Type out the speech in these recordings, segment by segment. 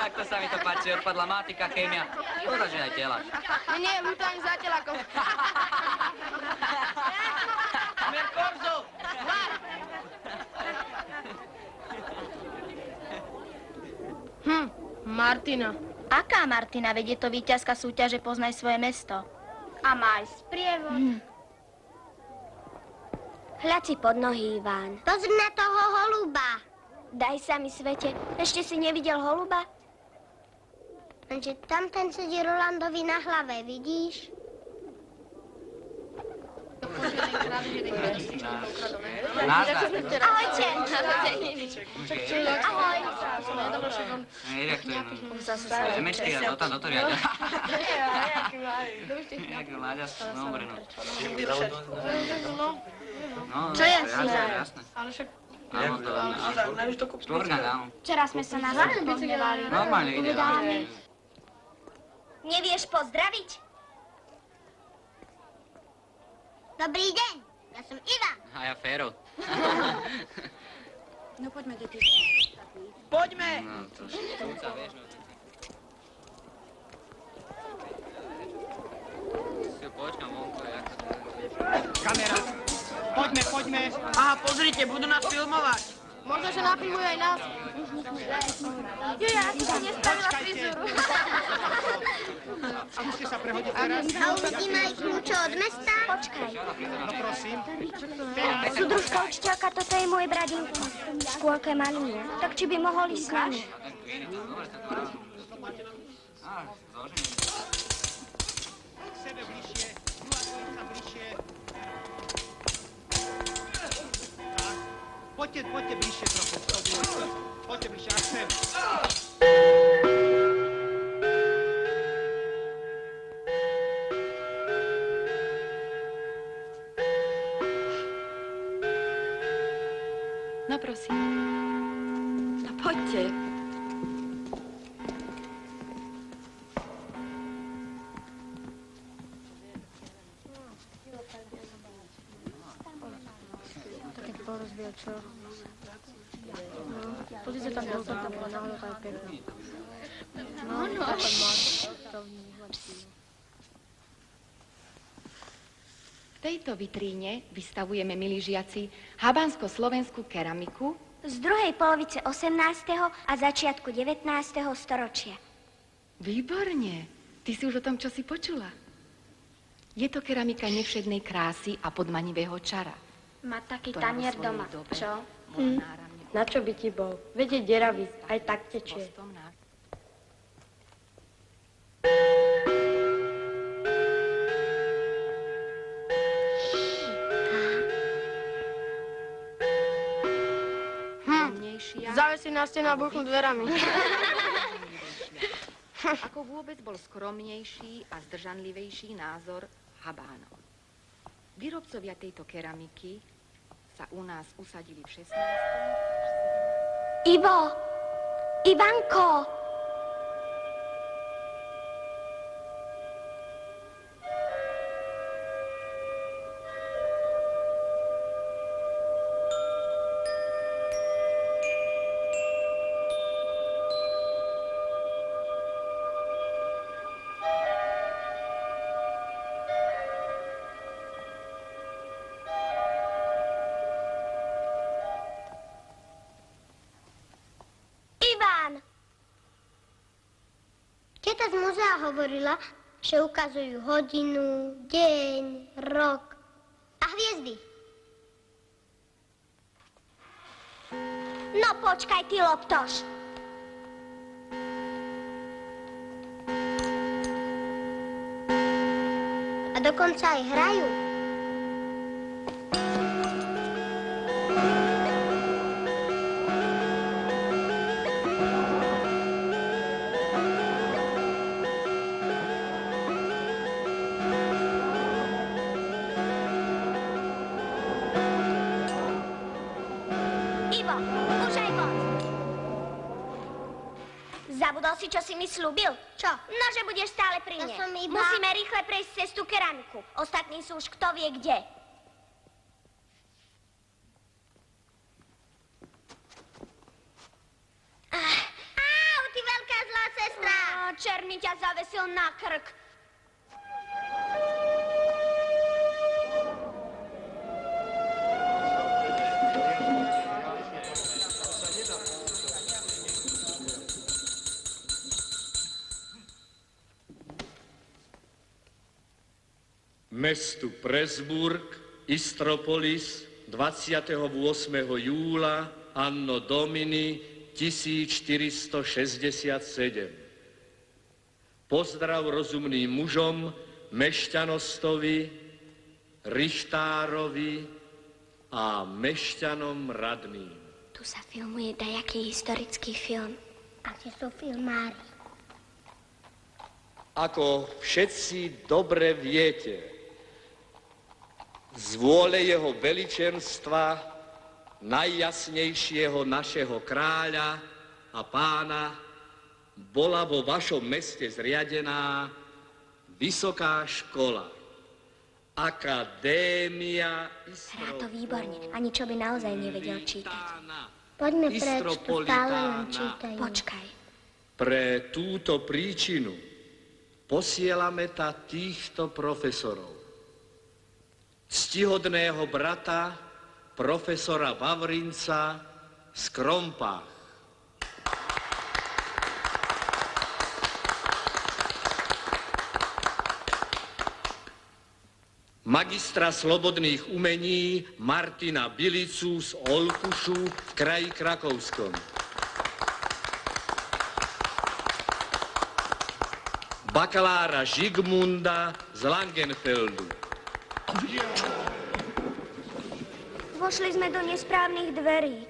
Takto sa mi to páči, odpadla matika, chémia. Škoda, že aj telač. Nie, my to ani za telakom. Merkorzo! Martina. Aká Martina? Veď je to víťazka súťaže Poznaj svoje mesto. A má aj sprievod. Hľad si pod nohy, Iván. Pozri na toho holuba. Daj sa mi svete. Ešte si nevidel holuba? Lenže tam ten sedí Rolandovi na hlave, vidíš? Ahojte. Ahoj. Jak to je, no? Zemečky a toto riadia. Nejaký mláďa, dobre, no. Čo je? Jasné. Ale však... Áno, to Štvórgan, áno. Včera sme sa na vás pohľadali. Normálne ide, áno. Nevieš pozdraviť? Dobrý deň, ja som Ivan. A ja Féro. No poďme, deti. Poďme! No, to štúca, vieš, no. Si ho počkam vonku, jak to... Kamera! Poďme! Aha, pozrite, budú nás filmovať. Možno, že nafilmujú aj nás. Julia, asi si nespravila frizúru. A musíte sa prehodiť teraz? A uvidíme aj kľúče od mesta. Počkaj. No prosím. Súdružská učiteľka, toto je môj bradinko. V škôlke malý. Tak či by mohol ísť s nami? K sebe bližšie, Jula bližšie. Tak. Poďte bližšie trochu. Poďte bližšie, až sem. No prosím. No poďte. Také porozbíjať, čo? No, pozrite tam bol, tam bola náhodou aj pekná. No, takhle máš. tejto vitríne vystavujeme, milí žiaci, habánsko-slovenskú keramiku Z druhej polovice 18. a začiatku 19. storočia. Výborne. Ty si už o tom čosi počula. Je to keramika nevšednej krásy a podmanivého čara. Má taký ktorá vo tanier svojej doma, dobe čo? bola náramne Na čo by ti bol? Veď je deravý, aj tak tečie. postom na... Zavesí na stenu a buchnú dverami. Ako vôbec bol skromnejší a zdržanlivejší názor Habánov. Výrobcovia tejto keramiky sa u nás usadili v 16. Ivo! Ivanko! Teta z muzea hovorila, že ukazujú hodinu, deň, rok a hviezdy. No počkaj, ty loptoš. A dokonca aj hrajú. Ivo, už aj moc. Zabudol si, čo si mi slúbil? Čo? No, že budeš stále pri To mne. som iba- Musíme rýchle prejsť cez tú keramiku. Ostatní sú už kto vie kde. Au, ty veľká zlá sestra! Černý ťa zavesil na krk. Mestu Presburg, Istropolis, 28. júla, anno Domini 1467. Pozdrav rozumným mužom, mešťanostovi, richtárovi a mešťanom radným. Tu sa filmuje dajaký historický film. A tie sú filmári. Ako všetci dobre viete, z vôle jeho veličenstva, najjasnejšieho našeho kráľa a pána, bola vo vašom meste zriadená vysoká škola, Akadémia Hrá to výborne. Ani čo by naozaj nevedel čítať. Poďme preč, tu stále len čítajú. Počkaj. Pre túto príčinu posielame ta týchto profesorov. Ctihodného brata, profesora Vavrinca z Krompách. Magistra slobodných umení Martina Bilicu z Olkušu v kraji Krakovskom. Bakalára Žigmunda z Langenfeldu. Vošli sme do nesprávnych dverí.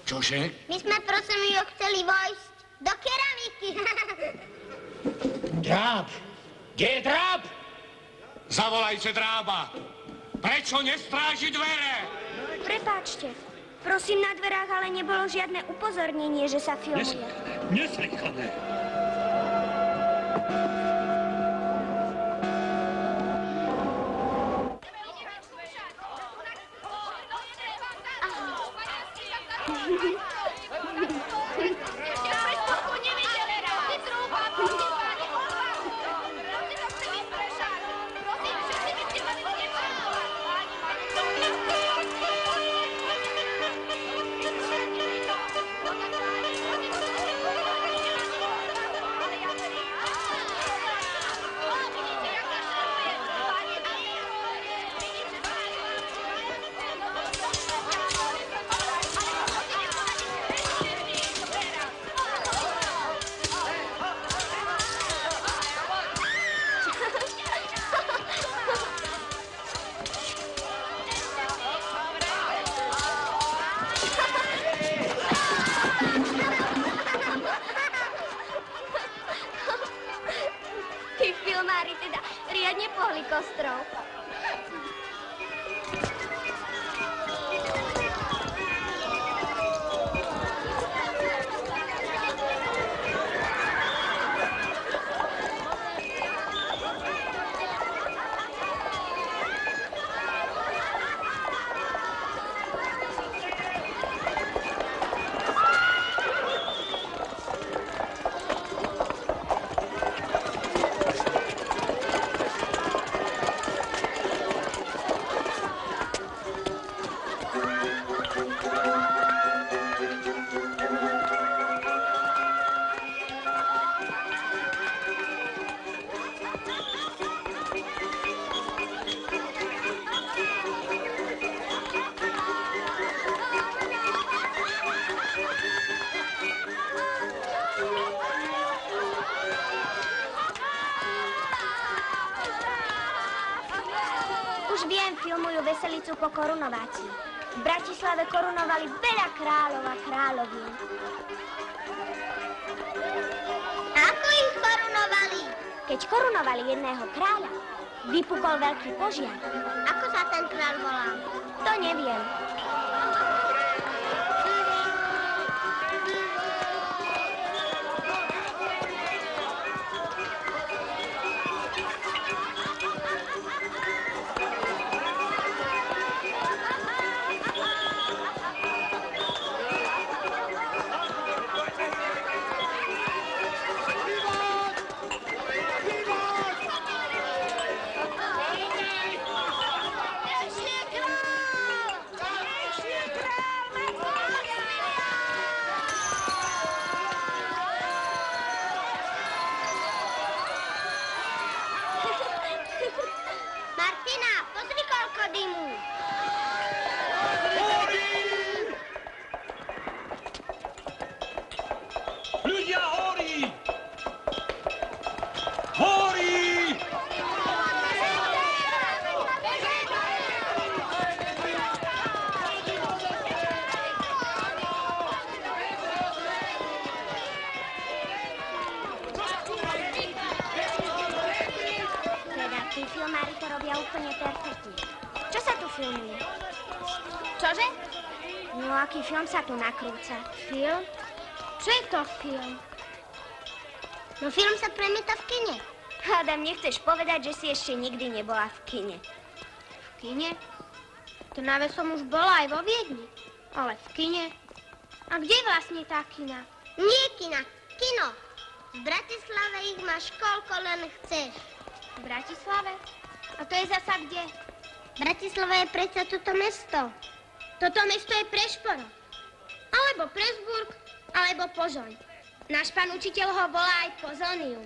Čože? My sme prosím ju chceli vojsť do keramiky. Dráb! Kde je dráb? Zavolajte drába. Prečo nestráži dvere? Prepáčte. Prosím, na dverách ale nebolo žiadne upozornenie, že sa filmuje. Neslýchané. Už viem, filmujú Veselicu po korunovácii. V Bratislave korunovali veľa kráľov a kráľovín. Ako ich korunovali? Keď korunovali jedného kráľa, vypukol veľký požiar. Ako sa ten kráľ volal? To neviem. Martina, pozri koľko dymu. Ľudia, horí! Horí! Teda, tí filmári to robia úplne perfektne. Čo sa tu filmuje? Čože? No, aký film sa tu nakrúca? Film? Čo je to film? No film sa premieta v kine. Hádam, nechceš povedať, že si ešte nikdy nebola v kine. V kine? To náve som už bola aj vo Viedni. Ale v kine? A kde je vlastne tá kina? Nie kina, kino. V Bratislave ich máš koľko len chceš. V Bratislave? A to je zasa kde? Bratislava je predsa toto mesto. Toto mesto je Prešporo. Alebo Presburg, alebo Pozoň. Náš pán učiteľ ho volá aj Pozonium.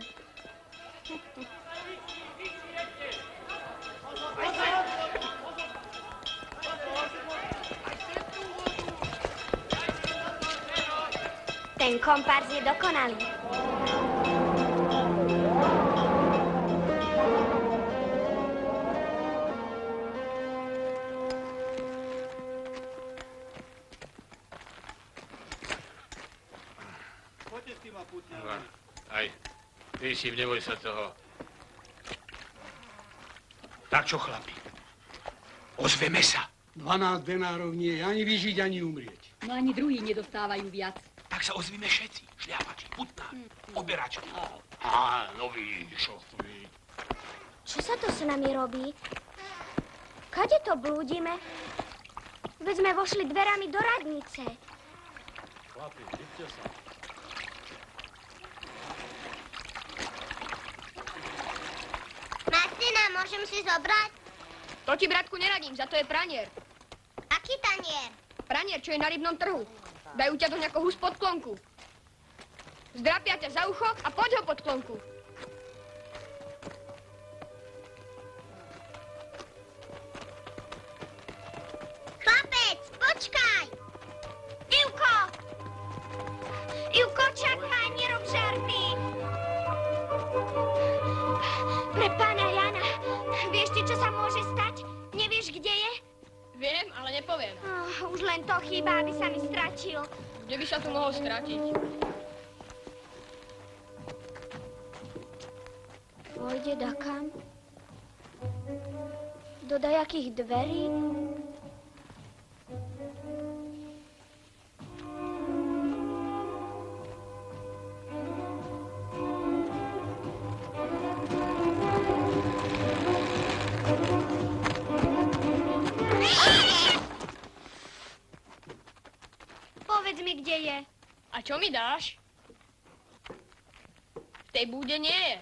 Ten kompárs je dokonalý. Poďte s tým a pútne. Aj, ty si, neboj sa toho. Tak čo, chlapi? Ozveme sa. 12 denárov nie je ani vyžiť, ani umrieť. No ani druhí nedostávajú viac. Tak sa ozvíme všetci. Šľapači, putnári, oberači. Á, noví šofri. Čo sa to s nami robí? Kade to blúdime? Veď sme vošli dverami do radnice. Chlapi, vidíte sa. Martina, môžem si zobrať? To ti, bratku, neradím, za to je pranier. Aký tanier? Pranier, čo je na rybnom trhu. Dajú ťa do nejakého hus pod klonku. Zdrapia ťa za ucho a poď ho pod klonku. Chlapec, počkaj! Ivko! Ivko, čakaj, nerob žarty! Pre pána Jana, vieš ty, čo sa môže stať? Nevieš, kde je? Viem, ale nepoviem. Už len to chýba, aby sa mi stratil. Kde by sa tu mohol stratiť? Pôjde dakam? Do dajakých dverí? Povedz mi, kde je. A čo mi dáš? V tej búde nie je.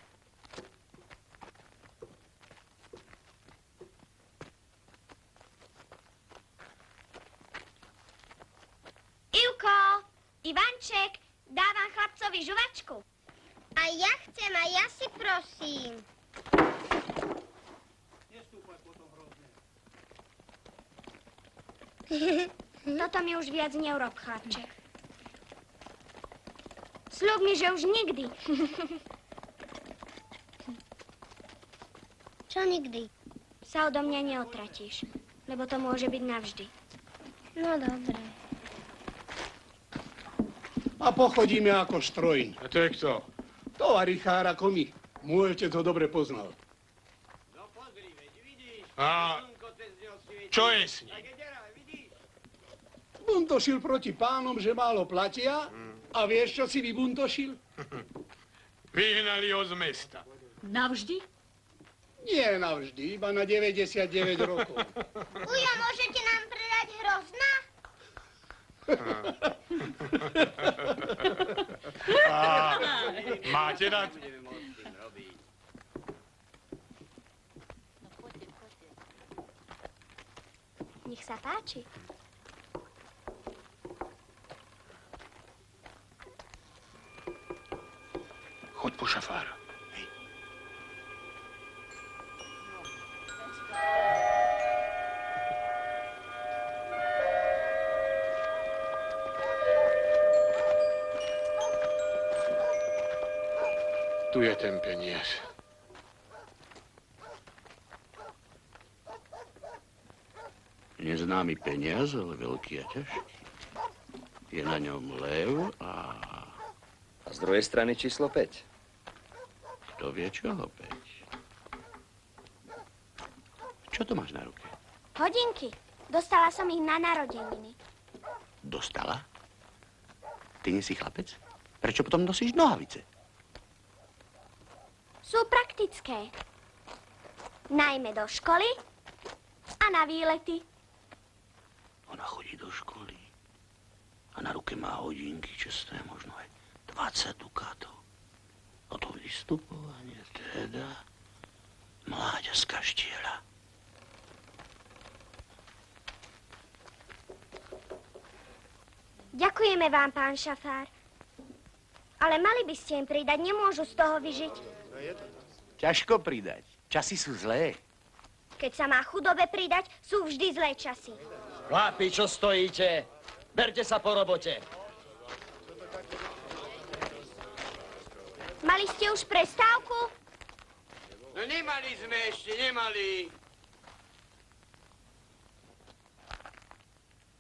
Ivko, Ivanček, dávam chlapcovi žuvačku. A ja chcem, a ja si prosím. Nestúpaj potom hrozne. Toto mi už viac neurob, chlapček. Sľub mi, že už nikdy. Čo nikdy? Sa odo mňa neotratíš, lebo to môže byť navždy. No dobre. A pochodíme ako štrojň. A to je kto? To Arichára ako my. Môj otec ho dobre poznal. A čo je s ním? Buntošil proti pánom, že málo platia. A vieš, čo si vybuntošil? Vyhnali ho z mesta. Navždy? Nie navždy, iba na 99 rokov. Ujo, môžete nám predať hrozna? A máte na to? Nech sa páči. Choď po šafára. Tu je ten peniaz. Neznámy peniaz, ale veľký a ťažký. Je na ňom lev a... A z druhej strany číslo 5. Kto vie čoho, Peť? Čo to máš na ruke? Hodinky. Dostala som ich na narodeniny. Dostala? Ty nie si chlapec? Prečo potom nosíš nohavice? Sú praktické. Najmä do školy a na výlety. Ona chodí do školy a na ruke má hodinky čestné, možno aj 20 dukátov. No to vystupovanie teda mláďa z kaštieľa. Ďakujeme vám, pán šafár. Ale mali by ste im pridať, nemôžu z toho vyžiť. Ťažko pridať. Časy sú zlé. Keď sa má chudobe pridať, sú vždy zlé časy. Chlapi, čo stojíte? Berte sa po robote. Mali ste už prestávku? No nemali sme ešte, nemali.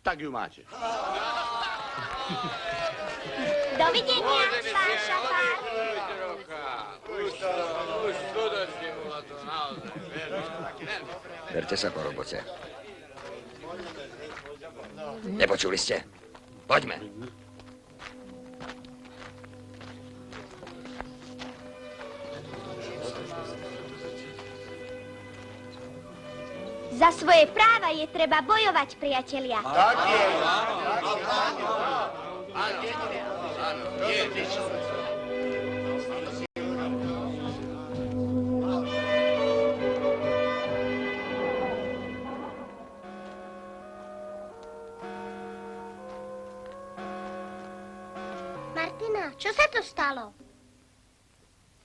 Tak ju máte. Dovidenia, pán šafár. Už skutočne bola to naozaj. Berte sa po robote. Nepočuli ste? Poďme. Za svoje práva je treba bojovať, priatelia. Tak je. Áno, je. Martina, čo sa to stalo?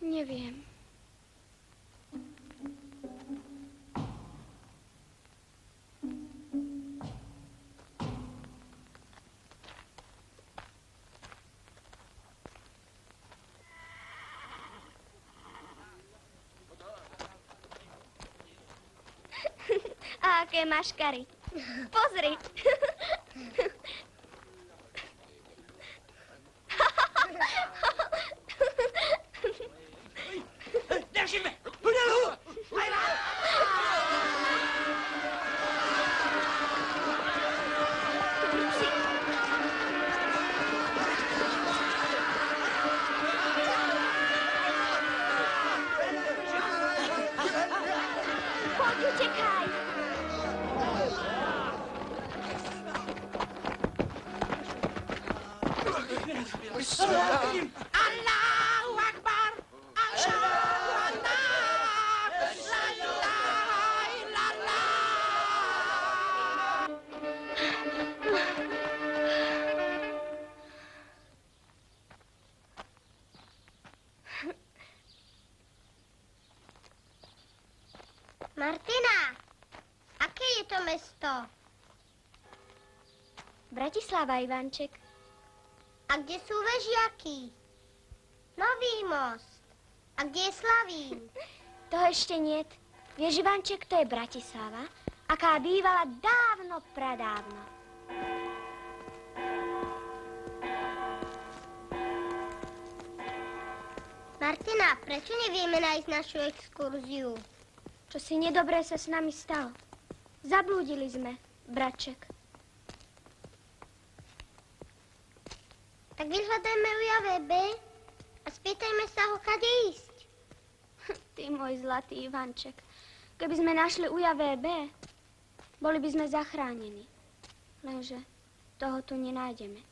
Neviem. A aké maškary. Pozri. Držíme! Tunel! Bismillah. Allahu Akbar. Allahu Akbar. La ilaha illallah. Martina, aké je to mesto? Bratislava, Ivanček. A kde sú vežiaky? Nový most. A kde je Slavín? Toho ešte niet. Vieš, Ivanček, to je Bratislava, aká bývala dávno, pradávno. Martina, prečo nevieme nájsť našu exkurziu? Čo si nedobré sa s nami stalo. Zablúdili sme, bratček. Tak vyhľadajme UAVB a spýtajme sa ho, kade ísť. Ty môj zlatý Ivanček, keby sme našli UAVB, boli by sme zachránení. Lenže toho tu nenájdeme.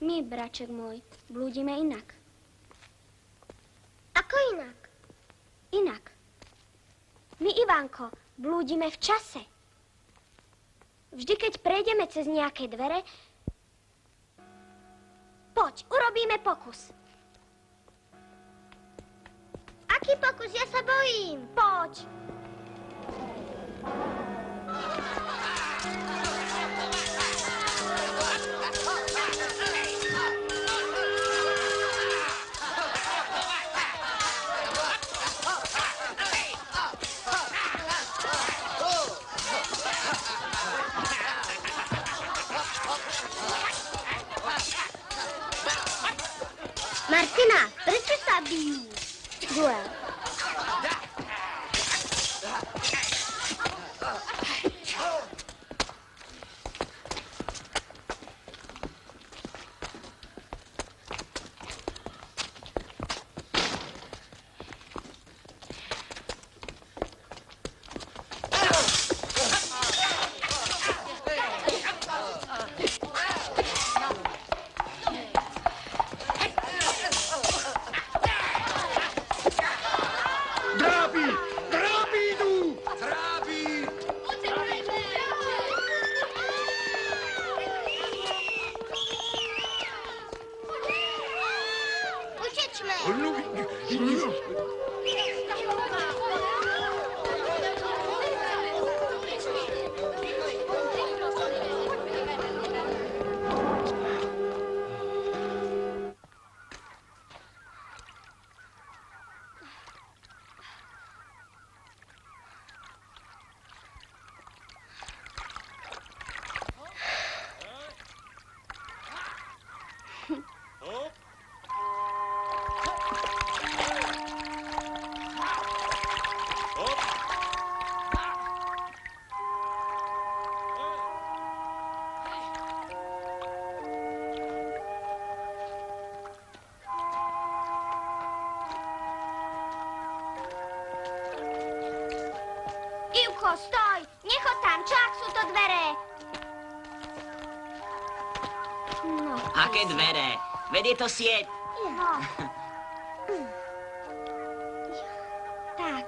My, braček môj, blúdime inak. Ako inak? Inak. My, Ivanko, blúdime v čase. Vždy, keď prejdeme cez nejaké dvere, poď, urobíme pokus. Aký pokus? Ja sa bojím. Poď. Martina, prečo sa bijú? Duel. Ivko, stoj! Nechod tam, čo ak sú to dvere? No. Aké dvere? Veď je to sieť. No. Tak.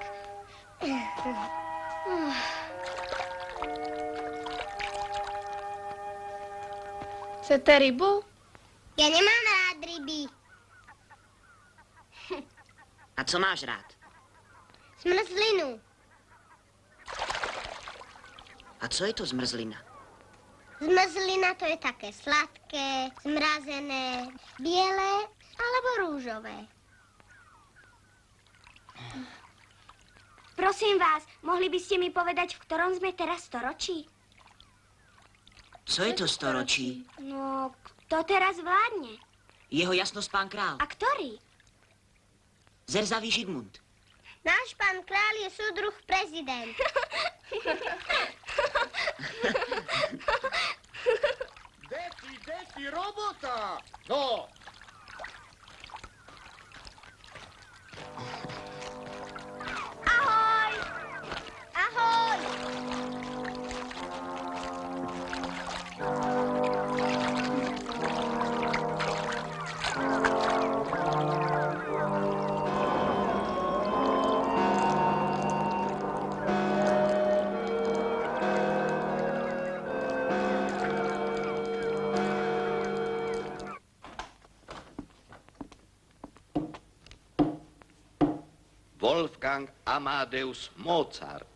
Chcete rybu? Ja nemám rád ryby. A co máš rád? Zmrzlinu. A co je to zmrzlina? Zmrzlina to je také sladké, zmrazené, biele alebo rúžové. Prosím vás, mohli by ste mi povedať, v ktorom sme teraz storočí? Co je to storočí? No, kto teraz vládne? Jeho jasnosť pán král. A ktorý? Zrzavý Žigmund. Náš pán král je súdruh prezident. Deti, robota! No! Ahoj! Ahoj! Wolfgang Amadeus Mozart.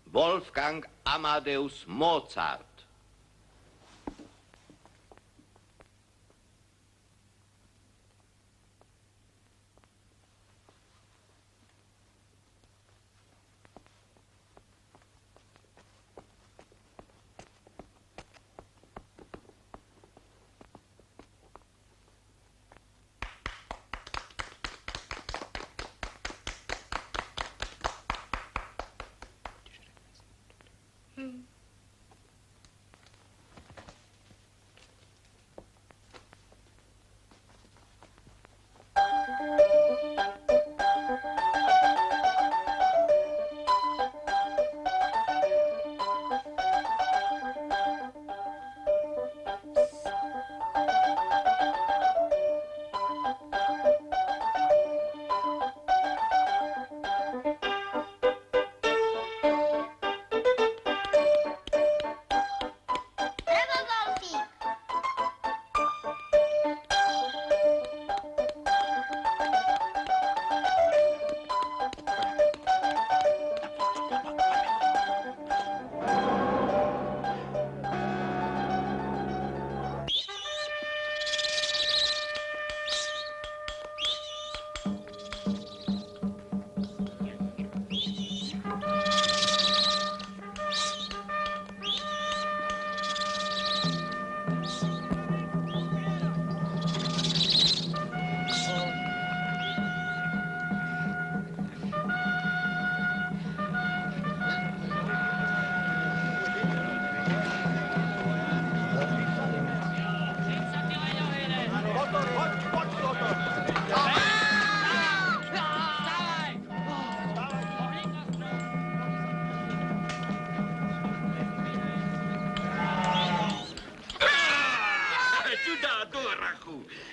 Wolfgang Amadeus Mozart.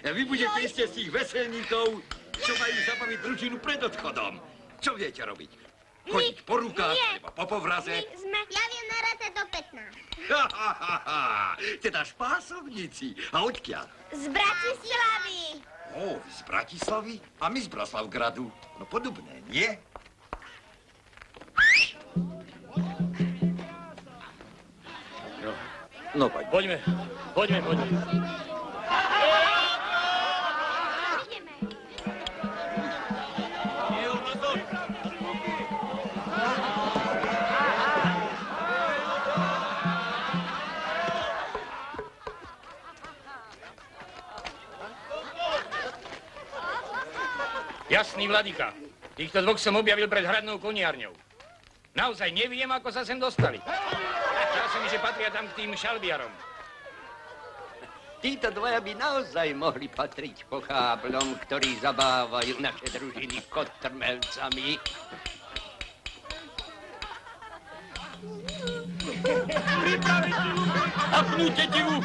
Vy budete iste z tých veselníkov, čo majú zabaviť družinu pred odchodom. Čo viete robiť? Chodiť po rukách, alebo po povraze? Ja viem narátať do 15. Teda špásovníci. A odkiaľ? Z Bratislavy. Ó, vy z Bratislavy? A my z Braslavgradu. No podobné, nie? No, poďme. Poďme. Jasný, vladyka. Týchto dvoch som objavil pred hradnou koniarňou. Naozaj neviem, ako sa sem dostali. Ja som, že patria tam k tým šalbiarom. Títo dvaja by naozaj mohli patriť pocháblom, ktorí zabávajú naše družiny kotrmelcami. Pripraviť tetivu! Apnúť tetivu!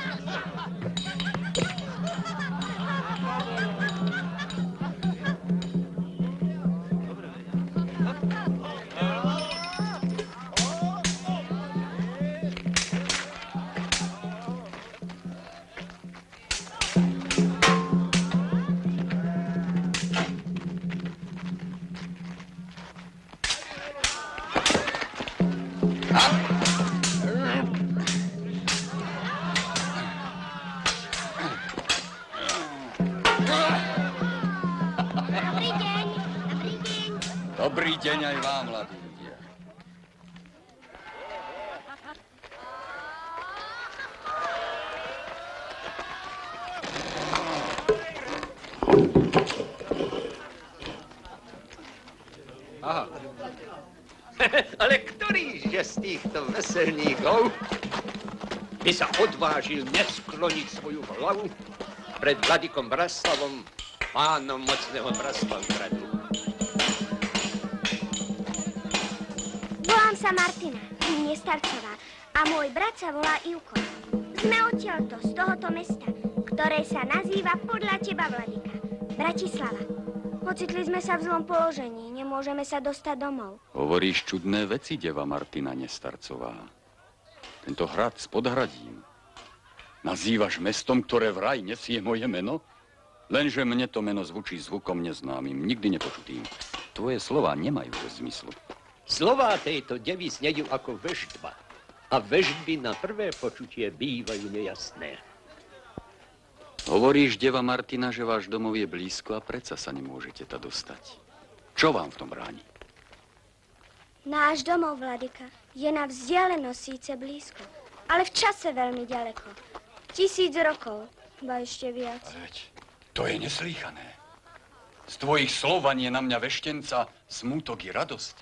Dobrý deň aj vám, mladí ľudia. Aha. Ale ktorýže z týchto veselníkov by sa odvážil neskloniť svoju hlavu pred vladykom Braslavom, pánom mocného Braslavgradu? Volám sa Martina, Nestarcová, a môj brat sa volá Ivko. Sme odtiaľto, z tohoto mesta, ktoré sa nazýva podľa teba, vladyka, Bratislava. Ocitli sme sa v zlom položení, nemôžeme sa dostať domov. Hovoríš čudné veci, deva Martina Nestarcová. Tento hrad s podhradím nazývaš mestom, ktoré vraj nesie moje meno? Lenže mne to meno zvučí zvukom neznámym, nikdy nepočutým. Tvoje slova nemajú dosť zmyslu. Slová tejto devy znejú ako veštba. A veštby na prvé počutie bývajú nejasné. Hovoríš, deva Martina, že váš domov je blízko a predsa sa nemôžete ta dostať. Čo vám v tom bráni? Náš domov, vladyka, je na vzdialenosť síce blízko, ale v čase veľmi ďaleko. 1000 rokov, ba ešte viac. To je neslýchané. Z tvojich slov anie na mňa veštenca smútok i radosť.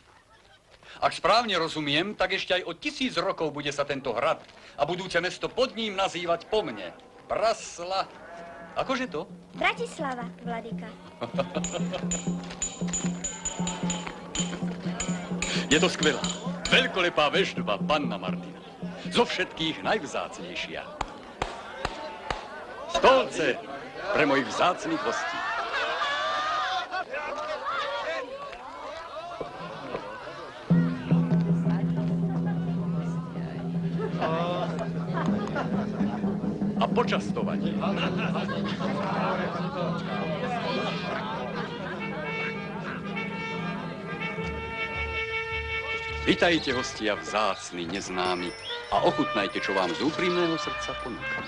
Ak správne rozumiem, tak ešte aj o 1000 rokov bude sa tento hrad a budúce mesto pod ním nazývať po mne. Prasla. Akože to? Bratislava, vladyka. Je to skvelá, veľkolepá veštba, panna Martina. Zo všetkých najvzácnejšia. Stolce pre mojich vzácnych hostí. A počastovanie. Vitajte, hostia vzácni, neznámi, a ochutnajte, čo vám z úprimného srdca ponúkam.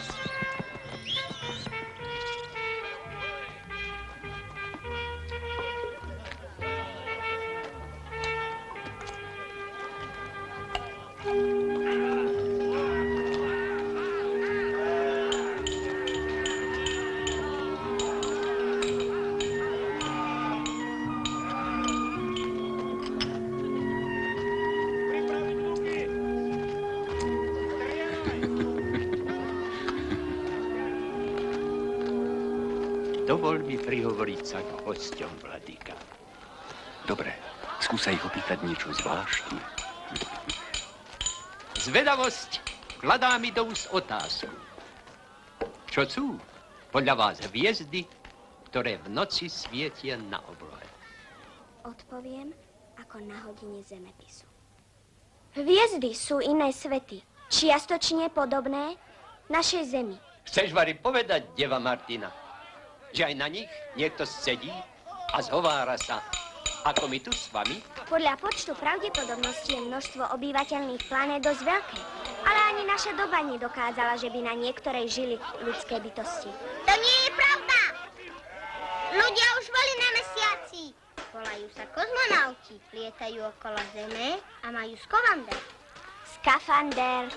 Dovol mi prihovoriť sa k hosťom, vladyka. Dobre, skúsa ich opýtať niečo zvláštne. Zvedavosť vkladá mi do úst otázku. Čo sú podľa vás hviezdy, ktoré v noci svietia na oblohe? Odpoviem ako na hodine zemepisu. Hviezdy sú iné svety, čiastočne podobné našej Zemi. Chceš, Vary, povedať, deva Martina, že aj na nich niekto sedí a zhovára sa, ako my tu s vami? Podľa počtu pravdepodobnosti je množstvo obyvateľných planét dosť veľké, ale ani naša doba nedokázala, že by na niektorej žili ľudské bytosti. To nie je pravda! Ľudia už boli na mesiaci. Volajú sa kozmonauti, lietajú okolo Zeme a majú skovander. Skafander.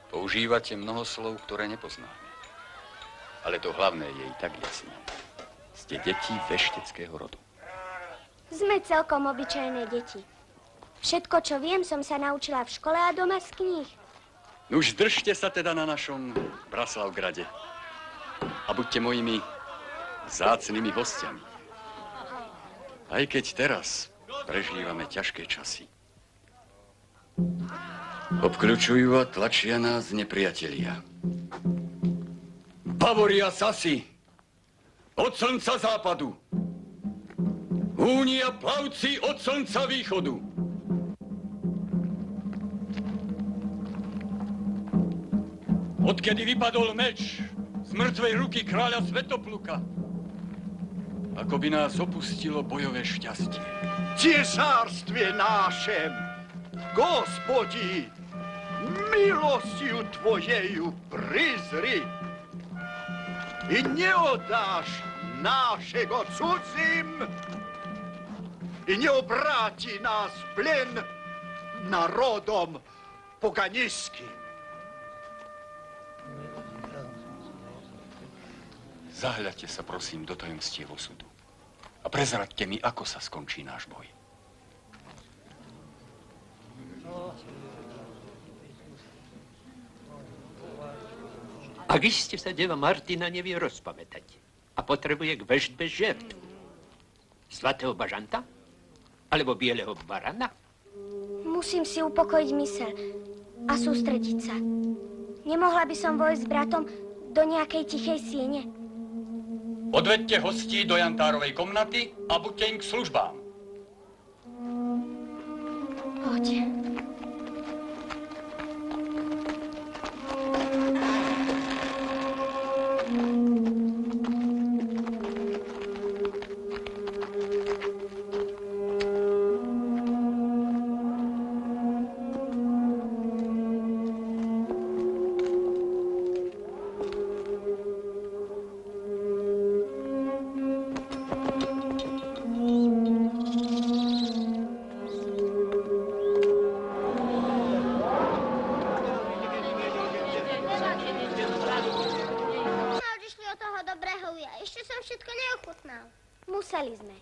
Používate mnoho slov, ktoré nepoznáme. Ale to hlavné je i tak jasné. Ste deti vešteckého rodu. Sme celkom obyčajné deti. Všetko, čo viem, som sa naučila v škole a doma z kníh. Nuž držte sa teda na našom Braslavgrade. A buďte mojimi vzácnymi hostiami. Aj keď teraz prežívame ťažké časy. Obkľučujú a tlačia nás nepriatelia. Bavoria Sasi, od slnca západu. Únia plavci od slnca východu. Odkedy vypadol meč z mŕtvej ruky kráľa Svetopluka, ako by nás opustilo bojové šťastie. Cesárstve nášem, Gospodi, milosťou Tvojeju prizri i neodáš našego cudzím i neobráti nás v plen národom poganiským. Zahľadte sa, prosím, do tajomstiev osudu a prezraďte mi, ako sa skončí náš boj. Ak iste sa deva Martina nevie rozpamätať a potrebuje k veštbe žертvu. Zlatého bažanta? Alebo bieleho barana? Musím si upokojiť myseľ a sústrediť sa. Nemohla by som vojsť s bratom do nejakej tichej siene? Odvedte hostí do Jantárovej komnaty a buďte im k službám. Poď. Museli sme.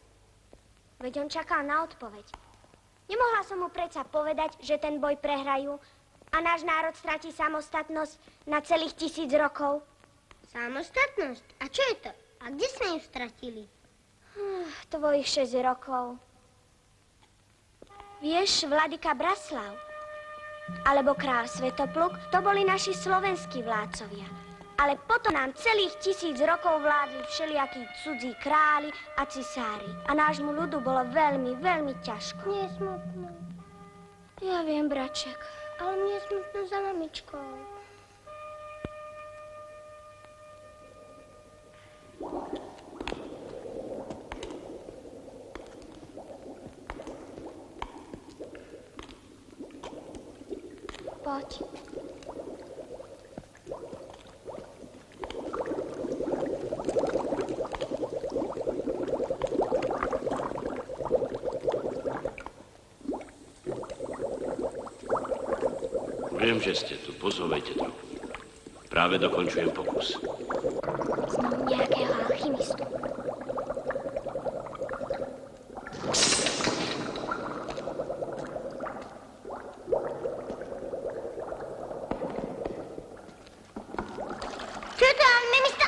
Veď on čakal na odpoveď. Nemohla som mu predsa povedať, že ten boj prehrajú a náš národ stratí samostatnosť na celých 1000 rokov. Samostatnosť? A čo je to? A kde sme ju stratili? Tvojich 6 rokov. Vieš, vladyka Braslav alebo král Svetopluk, to boli naši slovenskí vládcovia. Ale potom nám celých 1000 rokov vládli všelijakí cudzí králi a cisári. A nášmu ľudu bolo veľmi, veľmi ťažko. Nie je smutno. Ja viem, braček. Ale mne je smutno za mamičkou. Poď. Viem, že ste tu. Pozovejte trochu. Práve dokončujem pokus. Znovu nejakého alchymistu. Čo je to alchymista?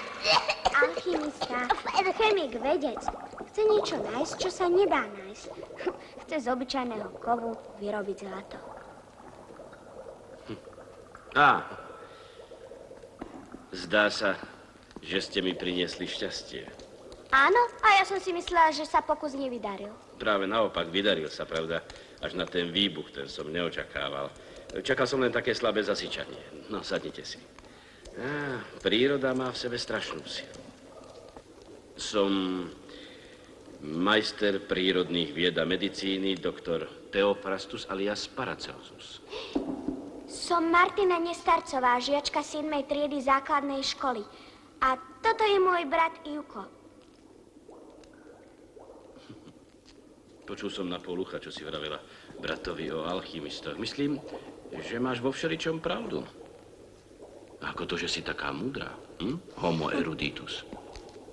Alchymista. Chemik, vedec. Chce niečo nájsť, čo sa nedá nájsť. Chce z obyčajného kovu vyrobiť zlato. Zdá sa, že ste mi priniesli šťastie. Áno, a ja som si myslela, že sa pokus nevydaril. Práve naopak, vydaril sa, pravda, až na ten výbuch, ten som neočakával. Čakal som len také slabé zasyčanie. No, sadnite si. Príroda má v sebe strašnú silu. Som majster prírodných vied a medicíny, doktor Theophrastus alias Paracelsus. Som Martina Nestarcová, žiačka 7. triedy základnej školy. A toto je môj brat Ivko. Počul som na pol ucha, čo si vravela bratovi o alchymistoch. Myslím, že máš vo všeličom pravdu. Ako to, že si taká múdra? Homo eruditus.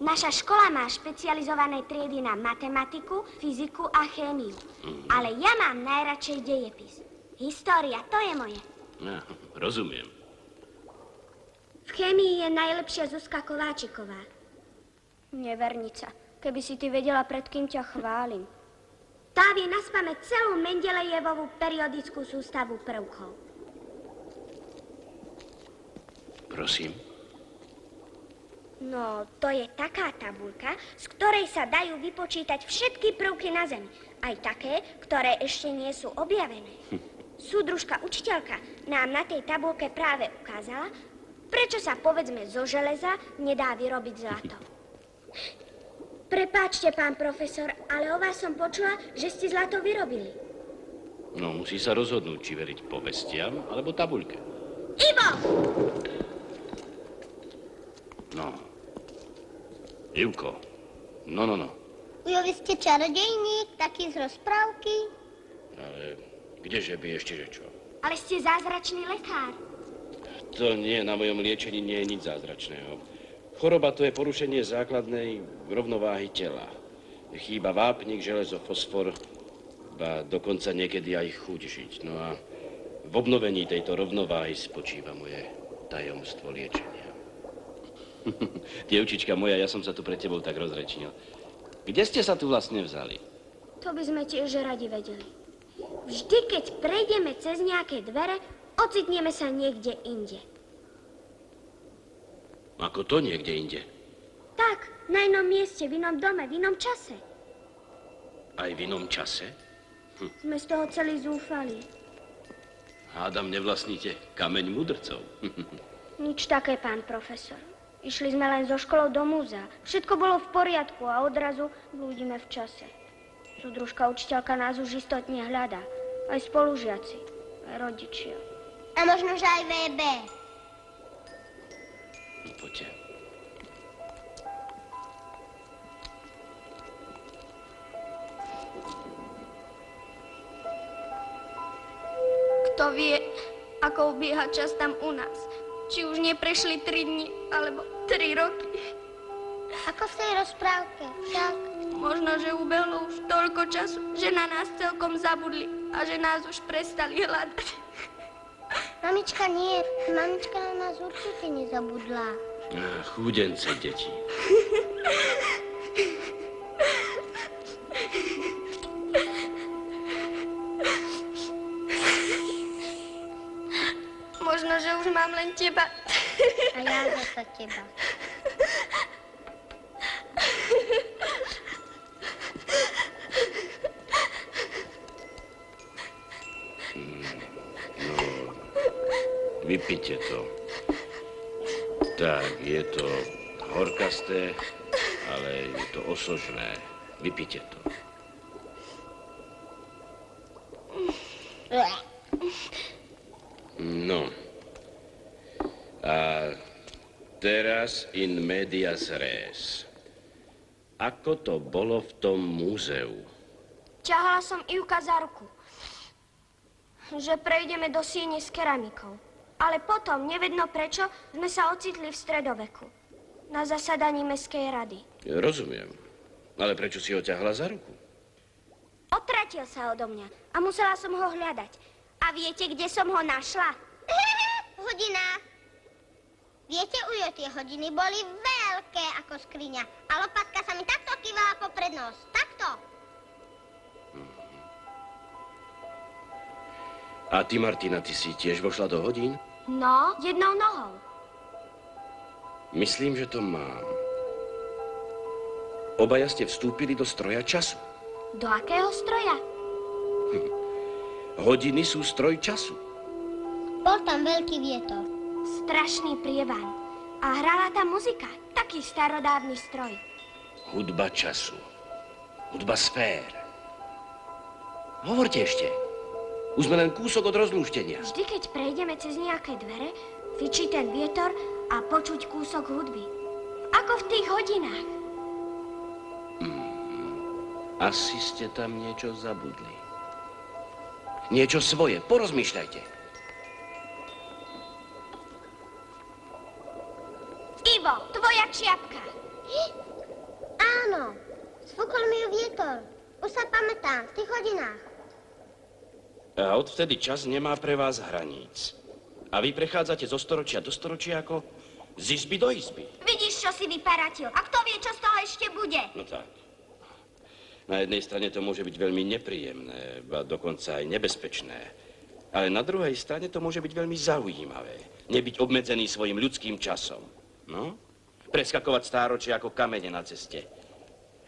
Naša škola má špecializované triedy na matematiku, fyziku a chémiu. Ale ja mám najradšej dejepis. História, to je moje. Rozumiem. V chémii je najlepšia Zuzka Kováčiková. Nevernica. Keby si ty vedela, pred kým ťa chválim. Tá vie naspamäť celú Mendelejevovú periodickú sústavu prvkov. Prosím? No, to je taká tabuľka, z ktorej sa dajú vypočítať všetky prvky na Zemi. Aj také, ktoré ešte nie sú objavené. Súdružka učiteľka nám na tej tabuľke práve ukázala, prečo sa, povedzme, zo železa nedá vyrobiť zlato. Prepáčte, pán profesor, ale o vás som počula, že ste zlato vyrobili. No, musí sa rozhodnúť, či veriť povestiam, alebo tabuľke. Ivo! No. Ivko. No. Ujo, vy ste čarodejník, taký z rozprávky. Ale kdeže by ešte, že čo? Ale ste zázračný lekár. To nie, na mojom liečení nie je nič zázračného. Choroba to je porušenie základnej rovnováhy tela. Chýba vápnik, železo, fosfor, ba dokonca niekedy aj chuť žiť. No a v obnovení tejto rovnováhy spočíva moje tajomstvo liečenia. Dievčička moja, ja som sa tu pred tebou tak rozrečnil. Kde ste sa tu vlastne vzali? To by sme tiež radi vedeli. Vždy, keď prejdeme cez nejaké dvere, ocitneme sa niekde inde. Ako to niekde inde? Tak, na inom mieste, v inom dome, v inom čase. Aj v inom čase? Sme z toho celý zúfali. Hádam, nevlastníte kameň mudrcov. Nič také, pán profesor. Išli sme len zo školou do múzea. Všetko bolo v poriadku a odrazu blúdime v čase. Súdružka učiteľka nás už istotne hľadá. Aj spolužiaci, aj rodičia. A možno, že aj VB. No, poďte. Kto vie, ako ubieha čas tam u nás. Či už neprešli 3 dni, alebo 3 roky. Ako v tej rozprávke, však. Možno, že ubehlo už toľko času, že na nás celkom zabudli a že nás už prestali hľadať. Mamička nie, mamička na nás určite nezabudla. Chúdence, deti. Možno, že už mám len teba. A ja zasa teba. Vypite to. Tak, je to horkasté, ale je to osožné. Vypite to. No. A teraz in medias res. Ako to bolo v tom múzeu? Ťahala som Ivka za ruku, že prejdeme do siene s keramikou. Ale potom, nevedno prečo, sme sa ocitli v stredoveku. Na zasadaní mestskej rady. Rozumiem. Ale prečo si ho ťahla za ruku? Otratil sa odo mňa a musela som ho hľadať. A viete, kde som ho našla? V hodinách. Viete, Ujo, tie hodiny boli veľké ako skriňa. A lopatka sa mi takto kývala popred nos. Takto. A ty, Martina, ty si tiež vošla do hodín? No, jednou nohou. Myslím, že to mám. Obaja ste vstúpili do stroja času. Do akého stroja? Hodiny sú stroj času. Bol tam veľký vietor. Strašný prievan. A hrala tam muzika. Taký starodávny stroj. Hudba času. Hudba sfér. Hovorte ešte. Už sme len kúsok od rozlúštenia. Vždy, keď prejdeme cez nejaké dvere, fičí ten vietor a počuť kúsok hudby. Ako v tých hodinách. Asi ste tam niečo zabudli. Niečo svoje. Porozmýšľajte. Ivo, tvoja čiapka. Áno, sfúkol mi ju vietor. Už sa pamätám, v tých hodinách. A odvtedy čas nemá pre vás hraníc. A vy prechádzate zo storočia do storočia ako z izby do izby. Vidíš, čo si vyparatil. A kto vie, čo z toho ešte bude? No tak. Na jednej strane to môže byť veľmi nepríjemné, a dokonca aj nebezpečné. Ale na druhej strane to môže byť veľmi zaujímavé. Nebyť obmedzený svojim ľudským časom. No? Preskakovať stáročia ako kamene na ceste.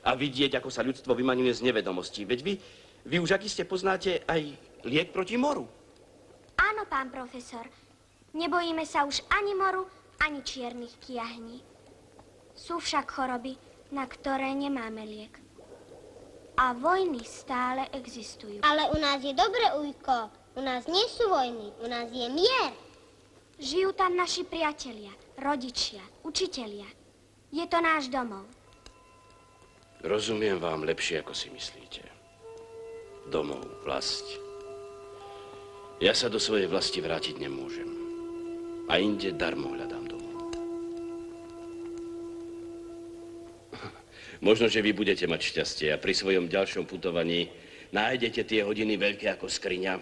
A vidieť, ako sa ľudstvo vymaňuje z nevedomostí. Veď vy už akiste poznáte aj liek proti moru. Áno, pán profesor. Nebojíme sa už ani moru, ani čiernych kiahní. Sú však choroby, na ktoré nemáme liek. A vojny stále existujú. Ale u nás je dobre, Ujko. U nás nie sú vojny, u nás je mier. Žijú tam naši priatelia, rodičia, učitelia. Je to náš domov. Rozumiem vám lepšie, ako si myslíte. Domov, vlast. Ja sa do svojej vlasti vrátiť nemôžem. A inde darmo hľadám domov. Možno, že vy budete mať šťastie a pri svojom ďalšom putovaní nájdete tie hodiny veľké ako skriňa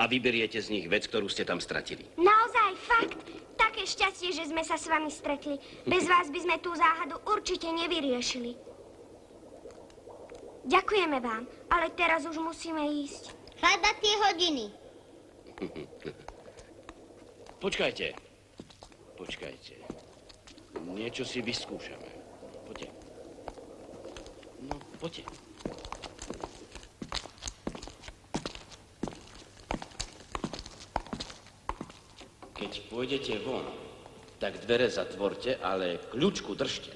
a vyberiete z nich vec, ktorú ste tam stratili. Naozaj, fakt. Také šťastie, že sme sa s vami stretli. Bez vás by sme tú záhadu určite nevyriešili. Ďakujeme vám, ale teraz už musíme ísť. Hľadať tie hodiny. Počkajte. Počkajte. Niečo si vyskúšame. Poďte. No, poďte. Keď pôjdete von, Tak dvere zatvorte, ale kľúčku držte.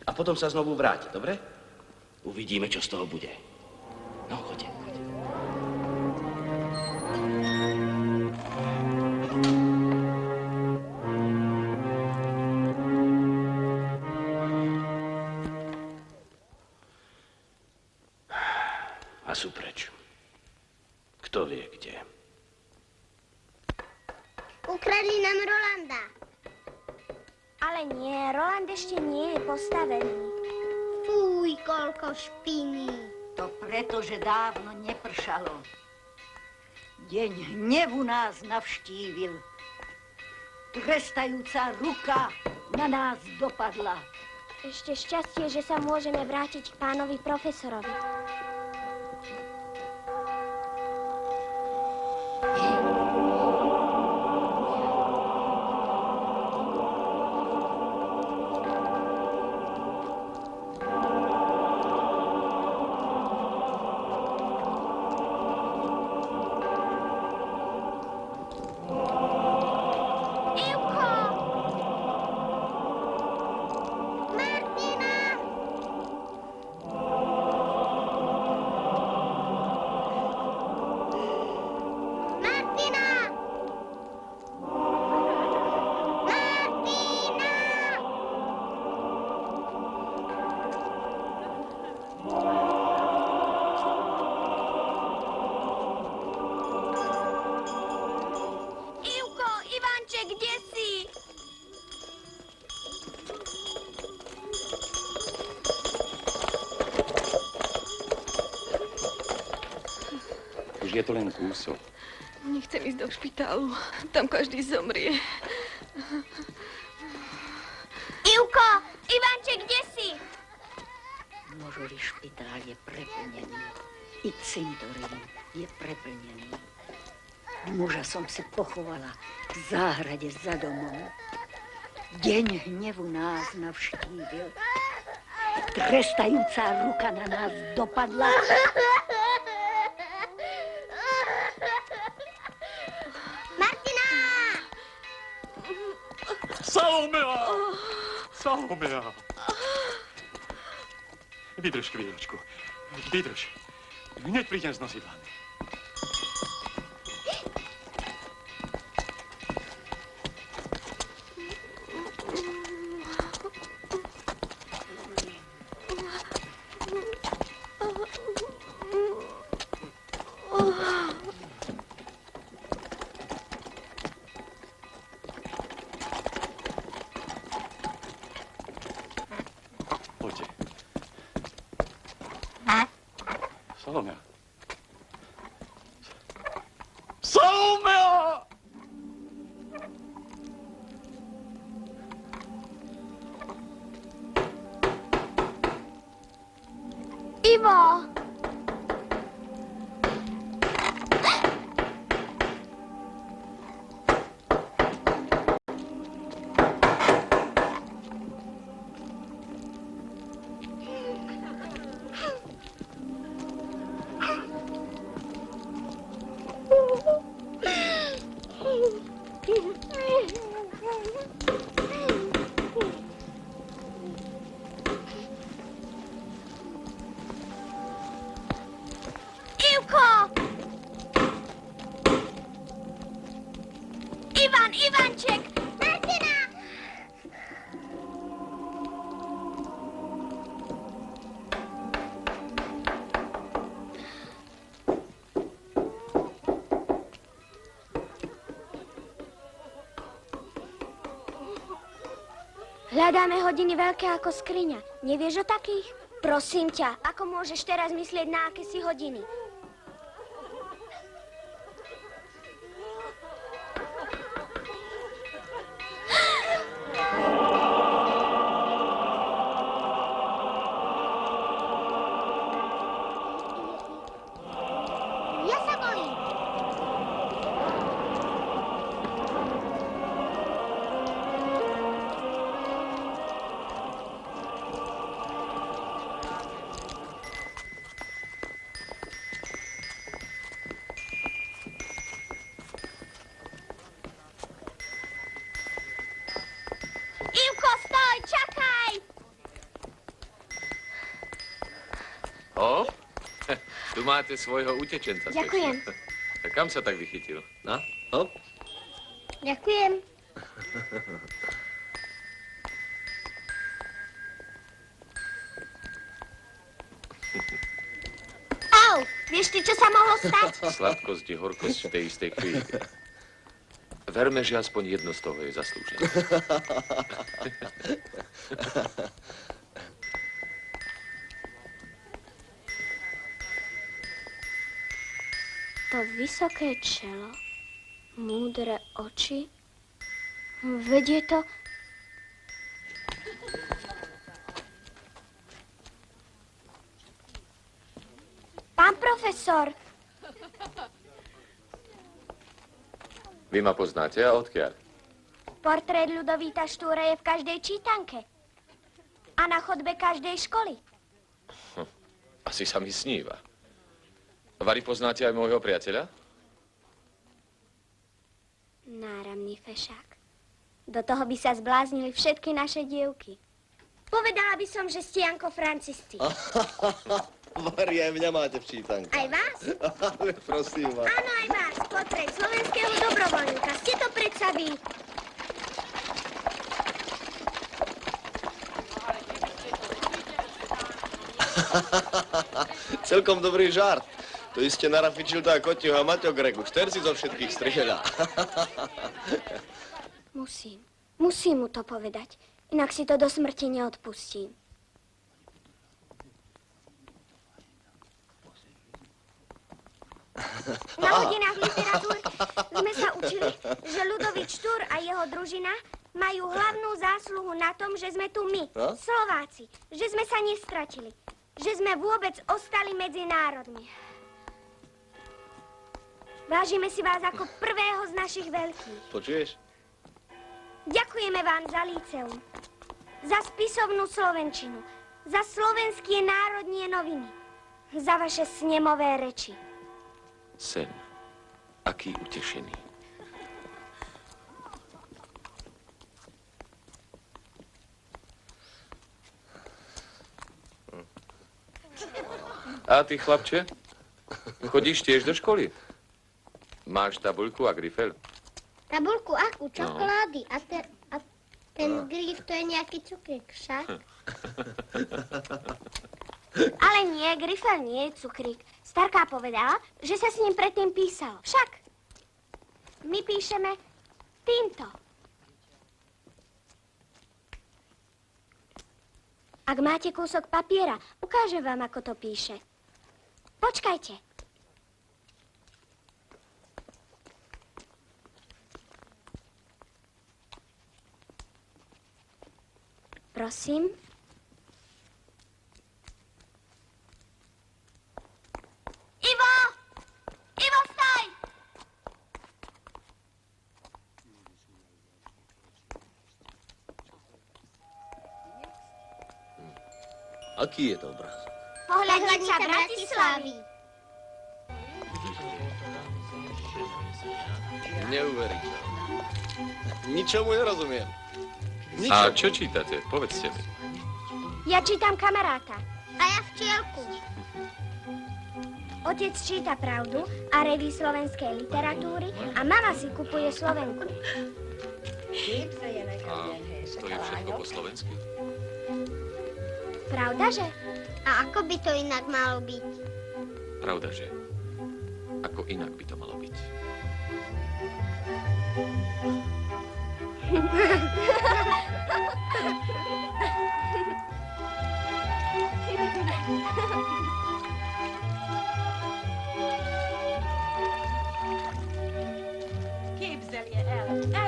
A potom sa znovu vráte, dobre? Uvidíme, čo z toho bude. No, choďte. A sú preč. Kto vie, kde? Ukradli nám Rolanda. Ale nie, Roland ešte nie je postavený. Fúj, koľko špiny. To preto, že dávno nepršalo. Deň hnevu nás navštívil. Trestajúca ruka na nás dopadla. Ešte šťastie, že sa môžeme vrátiť k pánovi profesorovi. Je to len kúsok. Nechcem ísť do špitálu. Tam každý zomrie. Ivko! Ivanček, kde si? Možno špitál je preplnený. I cintorín je preplnený. Muža som si pochovala v záhrade za domom. Deň hnevu nás navštívil. Trestajúca ruka na nás dopadla. Salomea! Vydrž chvíľočku. Vydrž. Hneď prídem z nosidlami. Salomea! Salomea! Ivo! Ivanček! Martina! Hľadáme hodiny veľké ako skriňa. Nevieš o takých? Prosím ťa, ako môžeš teraz myslieť na akési hodiny? O, tu máte svojho utečenca. Ďakujem. A kam sa tak vychytil? No, hop. Ďakujem. Au, vieš ty, čo sa mohlo stať? Sladkosť i horkosť v tej istej chvíli. Verme, že aspoň jedno z toho je zaslúžené. To vysoké čelo, múdre oči, vedie to... Pán profesor! Vy ma poznáte a odkiaľ? Portrét Ľudovíta Štúra je v každej čítanke. A na chodbe každej školy. Asi sa mi sníva. Vary, poznáte aj môjho priateľa? Náramný fešák. Do toho by sa zbláznili všetky naše dievky. Povedala by som, že ste Janko Francisti. Vary, aj mňa máte v čítanke. Aj vás? Ale prosím vás. Áno, aj vás. Portrét slovenského dobrovoľníka. Ste to predsa vy. Celkom dobrý žart. To iste narafičil tá Kotiho a Maťo Greku. 4 si zo všetkých strieľa. Musím mu to povedať. Inak si to do smrti neodpustím. Na hodinách literatúry sme sa učili, že Ľudovít Štúr a jeho družina majú hlavnú zásluhu na tom, že sme tu my, Slováci, že sme sa nestratili, že sme vôbec ostali medzi národmi. Vážime si vás ako prvého z našich veľkých. Počuješ? Ďakujeme vám za líceum, za spisovnú slovenčinu, za slovenské národnie noviny, za vaše snemové reči. Sen. Aký utešený. A ty, chlapče? Chodíš tiež do školy? Máš tabuľku a grifel? Tabuľku akú? Čokolády. A ten grif to je nejaký cukrík, však? Ale nie, grifel nie je cukrík. Starka povedala, že sa s ním predtým písalo. Však my píšeme týmto. Ak máte kúsok papiera, ukážem vám, ako to píše. Počkajte. Prosím. Ivo! Ivo, vstaj! Aký je to obrázok? Pohľadnica Bratislavy. Neuveriteľné. Ničomu nerozumiem. A čo čítate? Povedzte mi. Ja čítam Kamaráta. A ja Včielku. Otec číta Pravdu a reví slovenskej literatúry a mama si kupuje Slovenku. A to je všetko po slovensky? Pravda, že? A ako by to inak malo byť? Pravda, že? Ako inak by to malo byť?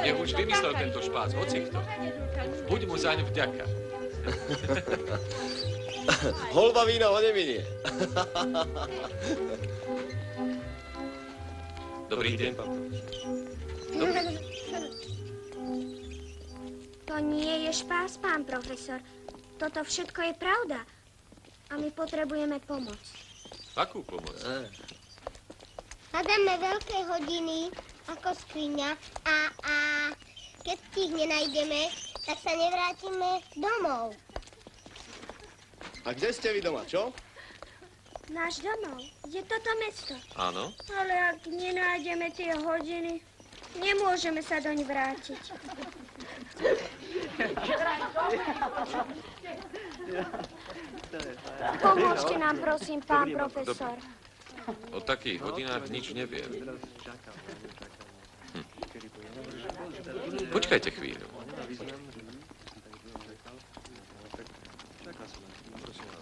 Nech už vymyslel tento špás, hocikto. Buď mu zaň vďaka. Holba vína ho neminie. Dobrý deň. To nie je špás, pán profesor. Toto všetko je pravda. A my potrebujeme pomoc. Akú pomoc? Hľadáme veľké hodiny ako skriňa a keď ich nenájdeme, tak sa nevrátime domov. A kde ste vy doma, čo? Náš domov. Je toto mesto. Áno. Ale ak nenájdeme tie hodiny, nemôžeme sa doň vrátiť. Pomôžte nám, prosím, pán profesor. O takých hodinách nič neviem. Počkajte chvíľu.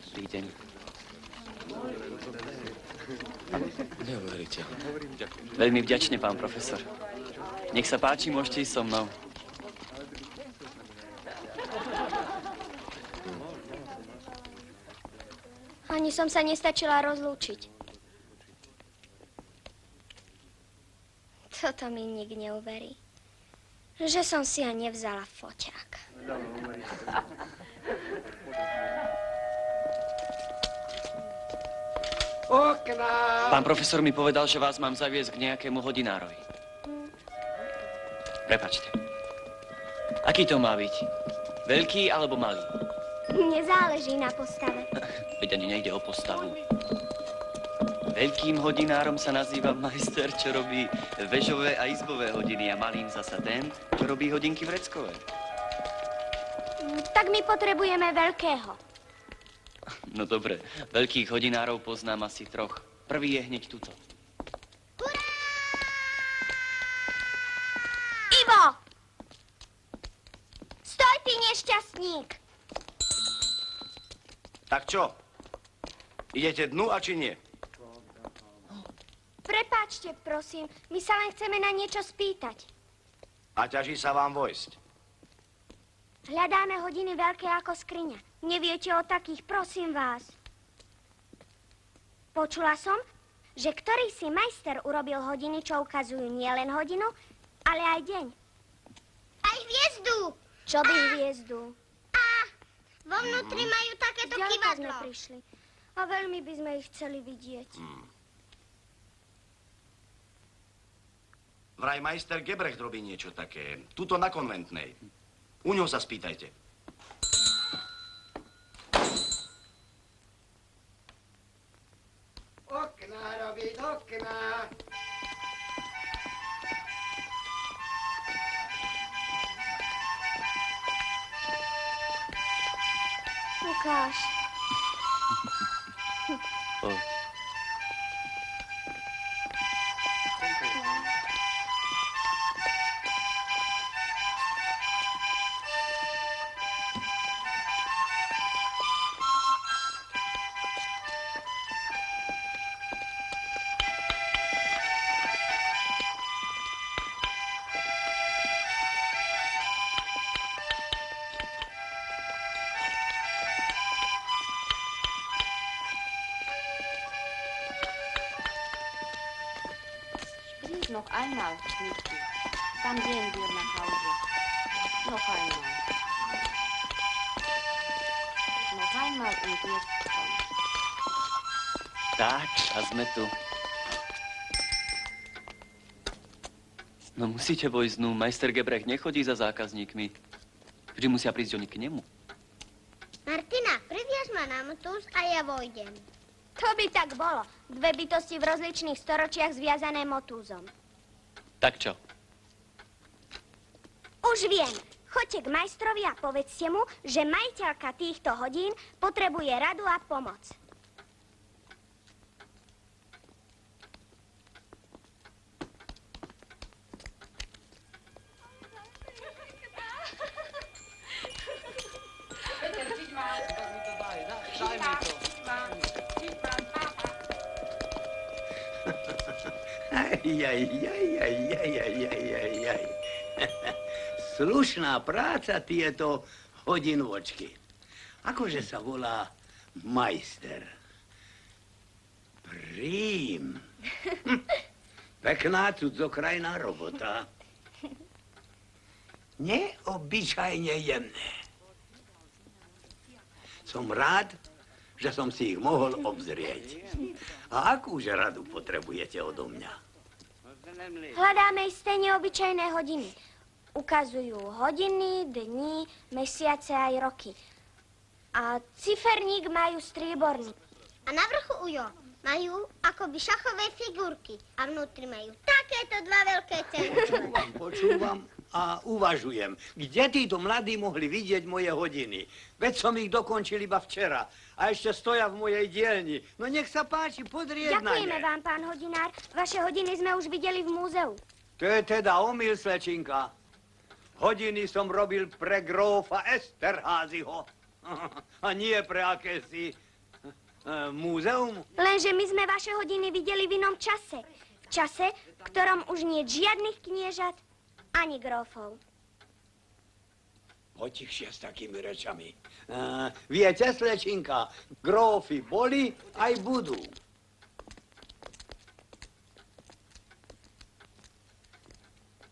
Dobrý deň. Neuveriteľné. Veľmi vďačne, pán profesor. Nech sa páči, môžete ísť so mnou. Ani som sa nestačila rozlúčiť. Toto mi nik neuverí. Že som si ja nevzala foťák. Okna! Pán profesor mi povedal, že vás mám zaviesť k nejakému hodinárovi. Prepačte. Aký to má byť? Veľký alebo malý? Nezáleží na postave. Veď ani nejde o postavu. Veľkým hodinárom sa nazýva majster, čo robí vežové a izbové hodiny a malým zasa ten, čo robí hodinky vreckové. Tak my potrebujeme veľkého. No dobre, veľkých hodinárov poznám asi troch. Prvý je hneď tuto. Ivo! Stoj, ty nešťastník! Tak čo? Idete dnu a či nie? Prepáčte, prosím, my sa len chceme na niečo spýtať. A ťaží sa vám vojsť. Hľadáme hodiny veľké ako skriňa. Neviete o takých, prosím vás. Počula som, že ktorý si majster urobil hodiny, čo ukazujú nielen hodinu, ale aj deň. Aj hviezdu. Čo by hviezdu? Vo vnútri majú takéto Zďaleka kývadlo. sme prišli. A veľmi by sme ich chceli vidieť. Vraj majster Gebrecht robí niečo také. Tuto na konventnej. U ňoho sa spýtajte. Okná robiť, okná. Ukáž. Poď. Noch einmal, Schmidti. Dann gehen wir nach Hause. Noch einmal. Noch einmal und jetzt komm. Tak, a sme tu. No musíte vojsť dnu. Majster Gebrecht nechodí za zákazníkmi. Vždy musia prísť oni k nemu. Martina, priviaž ma na motus a ja vojdem. To by tak bolo. Dve bytosti v rozličných storočiach zviazané motúzom. Tak čo? Už viem. Choďte k majstrovi a povedzte mu, že majiteľka týchto hodín potrebuje radu a pomoc. Slušná práca tieto hodinôčky. Akože sa volá majster? Prím. Pekná cudzokrajná robota. Neobyčajne jemné. Som rád, že som si ich mohol obzrieť. A akúže radu potrebujete odo mňa? Hľadáme isté neobyčajné hodiny. Ukazujú hodiny, dni, mesiace aj roky. A ciferník majú strieborný. A na vrchu Ujo majú akoby šachové figurky a vnútri majú takéto dva veľké centrum. Počúvam a uvažujem, kde títo mladí mohli vidieť moje hodiny. Veď som ich dokončil iba včera a ešte stoja v mojej dielni. No nech sa páči, podrieť na ne. Ďakujeme vám, pán hodinár. Vaše hodiny sme už videli v múzeu. To je teda omyl, slečinka. Hodiny som robil pre grófa Esterházyho. A nie pre akési múzeum. Lenže my sme vaše hodiny videli v inom čase. V čase, v ktorom už nie žiadnych kniežat ani grófov. Potichšie s takými rečami. Viete, slečinka, grófy boli aj budú.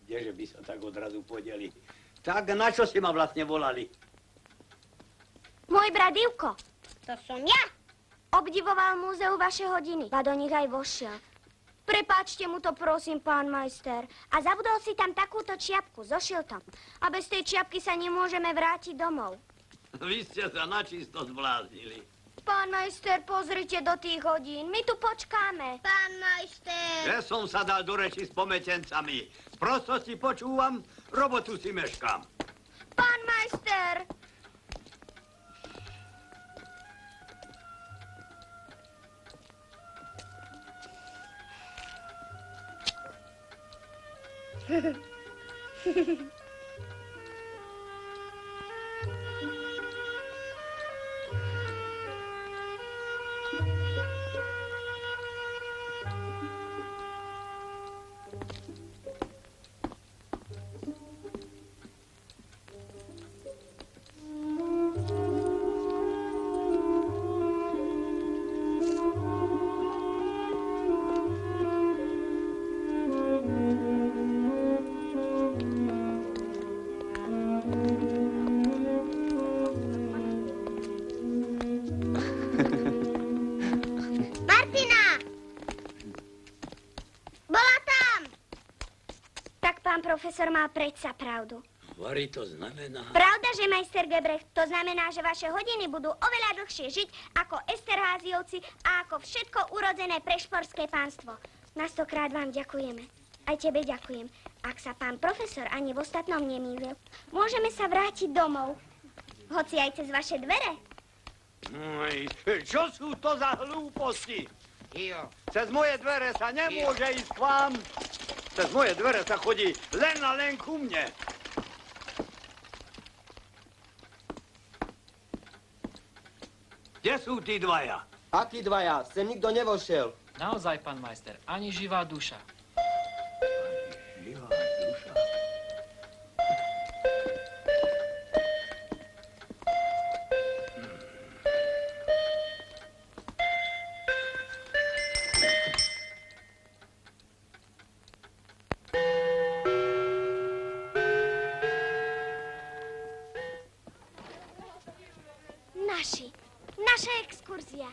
Kdeže by sa tak odrazu podeli? Tak na čo si ma vlastne volali? Môj brat Ivko. To som ja. Obdivoval múzeu vaše hodiny. A do nich aj vošiel. Prepáčte mu to, prosím, pán majster. A zabudol si tam takúto čiapku so šiltom. A bez tej čiapky sa nemôžeme vrátiť domov. Vy ste sa načisto zbláznili. Pán majster, pozrite do tých hodín. My tu počkáme. Pán majster. Že som sa dal do reči s pometencami. Z prostosti počúvam, robotu si meškám. Pán majster. Profesor mal predsa pravdu. Vary to znamená... Pravda, že majster Gebrecht, to znamená, že vaše hodiny budú oveľa dlhšie žiť ako Esterházyovci a ako všetko urodzené prešporské pánstvo. Na 100-krát vám ďakujeme. Aj tebe ďakujem. Ak sa pán profesor ani v ostatnom nemýlil, môžeme sa vrátiť domov. Hoci aj cez vaše dvere. Čo sú to za hlúposti? Cez moje dvere sa nemôže ísť k vám. Cez moje dvere sa chodí len a len ku mne. Kde sú tí dvaja? Akí dvaja? Sem nikto nevošiel. Naozaj, pán majster, ani živá duša. Živá duša? Naša exkurzia.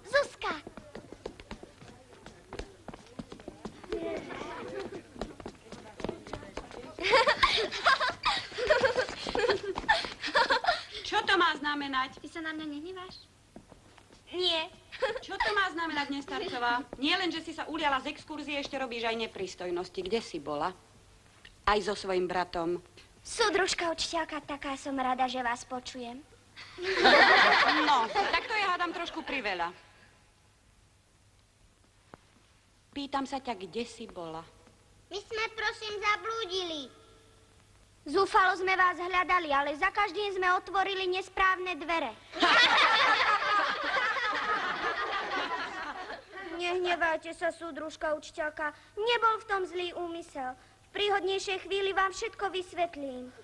Zuzka. Čo to má znamenať? Ty sa na mňa nehneváš? Nie. Čo to má znamenať, Nestarcová? Nie len, že si sa uliala z exkurzie, ešte robíš aj neprístojnosti. Kde si bola? Aj so svojím bratom. Súdružka učiteľka, taká som rada, že vás počujem. No, tak to je, hádam, trošku priveľa. Pýtam sa ťa, kde si bola? My sme, prosím, zablúdili. Zúfalo sme vás hľadali, ale za každým sme otvorili nesprávne dvere. Nehnevajte sa, súdružka učiteľka. Nebol v tom zlý úmysel. V príhodnejšej chvíli vám všetko vysvetlím.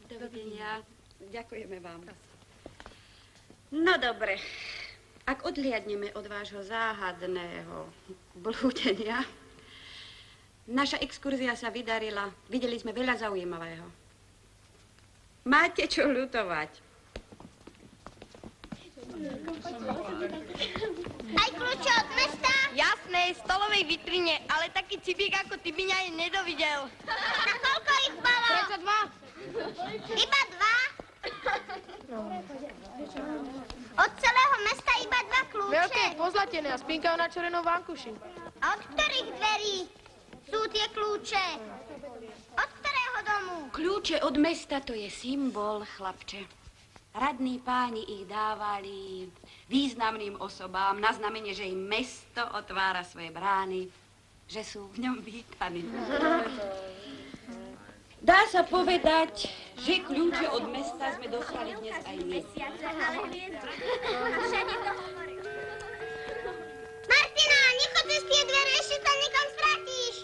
Dovidenia. Ďakujeme vám. No dobre. Ak odhliadneme od vášho záhadného blúdenia, naša exkurzia sa vydarila. Videli sme veľa zaujímavého. Máte čo ľutovať. Aj kľúče od mesta? Jasné, v stolovej vitrine, ale taký cibík ako ty by ani nedovidel. A koľko ich bolo? Prečo 2? Iba 2? Od celého mesta iba 2 kľúče. Veľké, pozlatené a spinkajú na červenom vankuši. A od ktorých dverí sú tie kľúče? Od ktorého domu? Kľúče od mesta to je symbol, chlapče. Radní páni ich dávali významným osobám na znamenie, že im mesto otvára svoje brány, že sú v ňom vítaní. Dá sa povedať, že kľúče od mesta sme dostali dnes aj my. Martina, nechod cez tie dvere, ešte sa niekam stratíš.